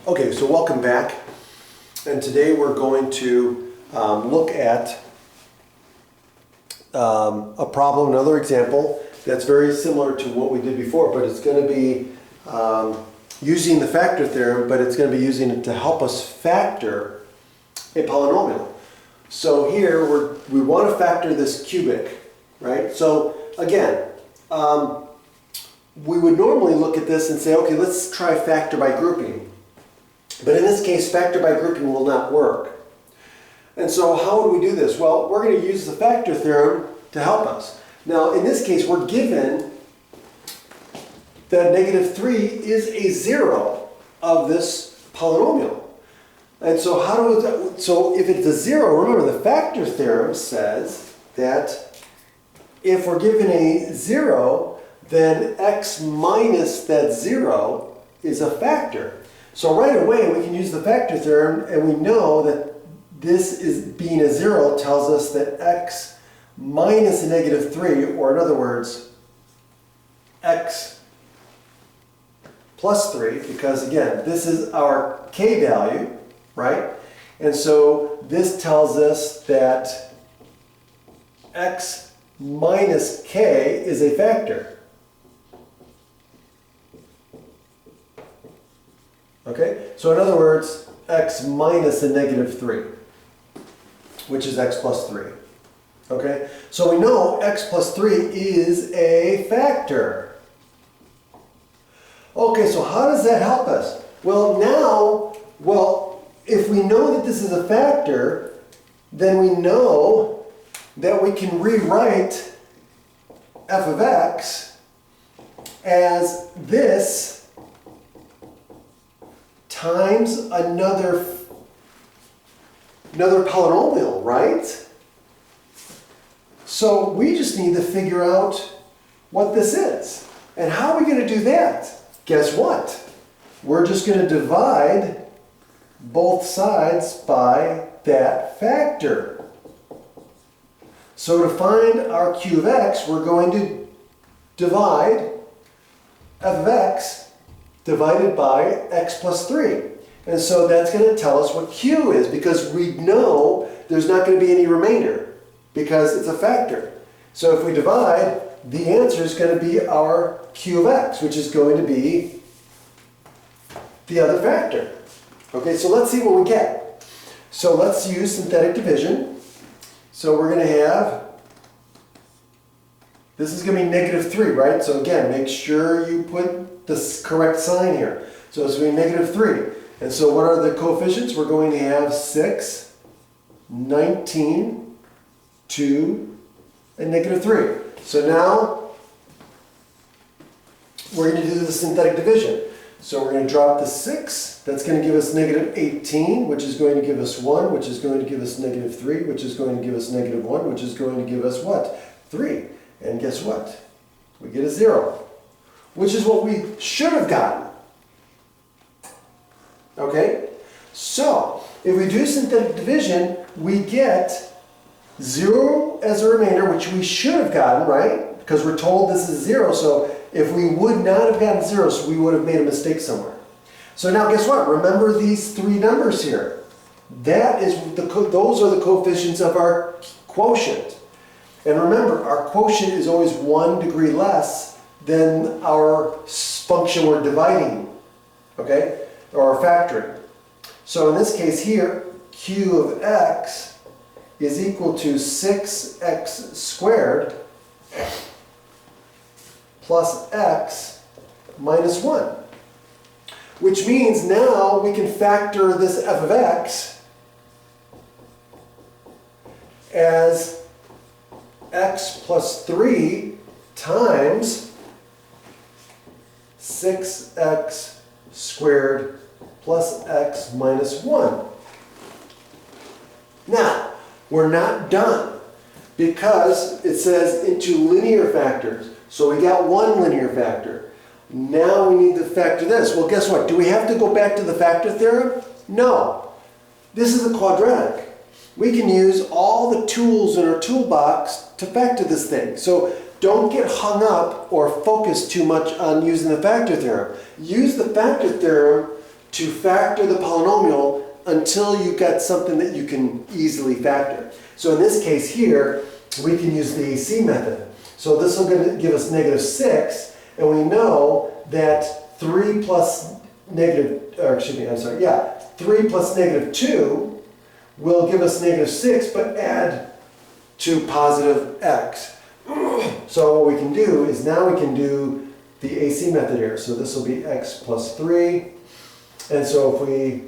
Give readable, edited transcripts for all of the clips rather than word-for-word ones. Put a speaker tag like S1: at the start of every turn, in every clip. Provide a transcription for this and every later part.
S1: Okay, so welcome back, and today we're going to look at a problem, another example that's very similar to what we did before, but it's going to be using the factor theorem, but it's going to be using it to help us factor a polynomial. So here we want to factor this cubic, right? So again, we would normally look at this and say, okay, let's try factor by grouping. But in this case, factor by grouping will not work. And so how would we do this? Well, we're going to use the factor theorem to help us. Now, in this case, we're given that -3 is a zero of this polynomial. And so so if it's a zero, remember the factor theorem says that if we're given a zero, then x minus that zero is a factor. So right away we can use the factor theorem, and we know that this is being a zero tells us that x minus a -3, or in other words, x plus 3, because again, this is our k value, right? And so this tells us that x minus k is a factor. Okay, so in other words, x minus a -3, which is x plus 3. Okay, so we know x plus 3 is a factor. Okay, so how does that help us? Well, if we know that this is a factor, then we know that we can rewrite f of x as this times another polynomial, right? So we just need to figure out what this is. And how are we going to do that? Guess what? We're just going to divide both sides by that factor. So to find our q of x, we're going to divide f of x divided by x plus 3. And so that's going to tell us what q is, because we know there's not going to be any remainder because it's a factor. So if we divide, the answer is going to be our q of x, which is going to be the other factor. Okay, so let's see what we get. So let's use synthetic division. So we're going to have, this is going to be -3, right? So again, make sure you put the correct sign here. So it's going to be -3. And so what are the coefficients? We're going to have 6, 19, 2, and -3. So now we're going to do the synthetic division. So we're going to drop the 6. That's going to give us -18, which is going to give us 1, which is going to give us -3, which is going to give us -1, which is going to give us what? 3. And guess what? We get a 0, which is what we should have gotten. Okay? So, if we do synthetic division, we get 0 as a remainder, which we should have gotten, right? Because we're told this is 0, so if we would not have gotten 0, so we would have made a mistake somewhere. So now guess what? Remember these 3 numbers here. That is those are the coefficients of our quotient. And remember, our quotient is always 1 degree less than our function we're dividing, okay, or factoring. So in this case here, q of x is equal to 6x squared plus x minus 1, which means now we can factor this f of x as x plus 3 times 6x squared plus x minus 1. Now, we're not done, because it says into linear factors. So we got one linear factor. Now we need to factor this. Well, guess what? Do we have to go back to the factor theorem? No. This is a quadratic. We can use all the tools in our toolbox to factor this thing. So don't get hung up or focus too much on using the factor theorem. Use the factor theorem to factor the polynomial until you get something that you can easily factor. So in this case here, we can use the AC method. So this will give us -6, and we know that 3 plus -2 will give us -6, but add to positive x. So what we can do is now we can do the AC method here. So this will be x plus 3. And so if we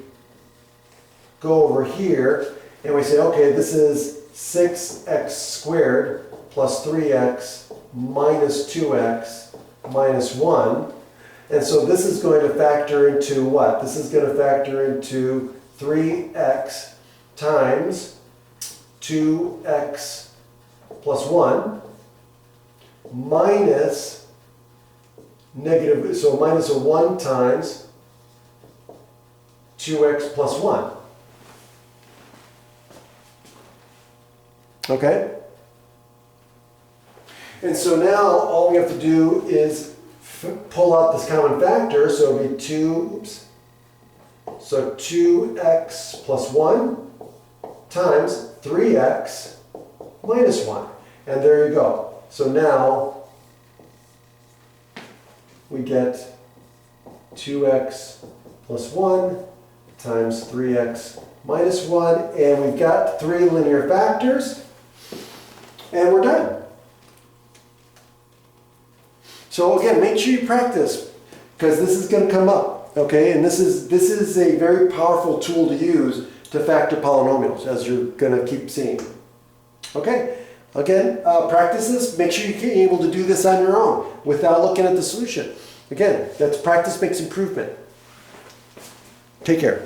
S1: go over here and we say, okay, this is 6x squared plus 3x minus 2x minus 1. And so this is going to factor into what? This is going to factor into 3x times 2x plus 1 minus negative, so minus a 1 times 2x plus 1. Okay? And so now all we have to do is pull out this common factor, so it'll be 2x plus 1 times 3x minus 1. And there you go. So now we get 2x plus 1 times 3x minus 1, and we've got 3 linear factors, and we're done. So again, make sure you practice, because this is going to come up, okay? And this is a very powerful tool to use to factor polynomials, as you're going to keep seeing. Okay? Again, practice this. Make sure you're able to do this on your own without looking at the solution. Again, that's practice makes improvement. Take care.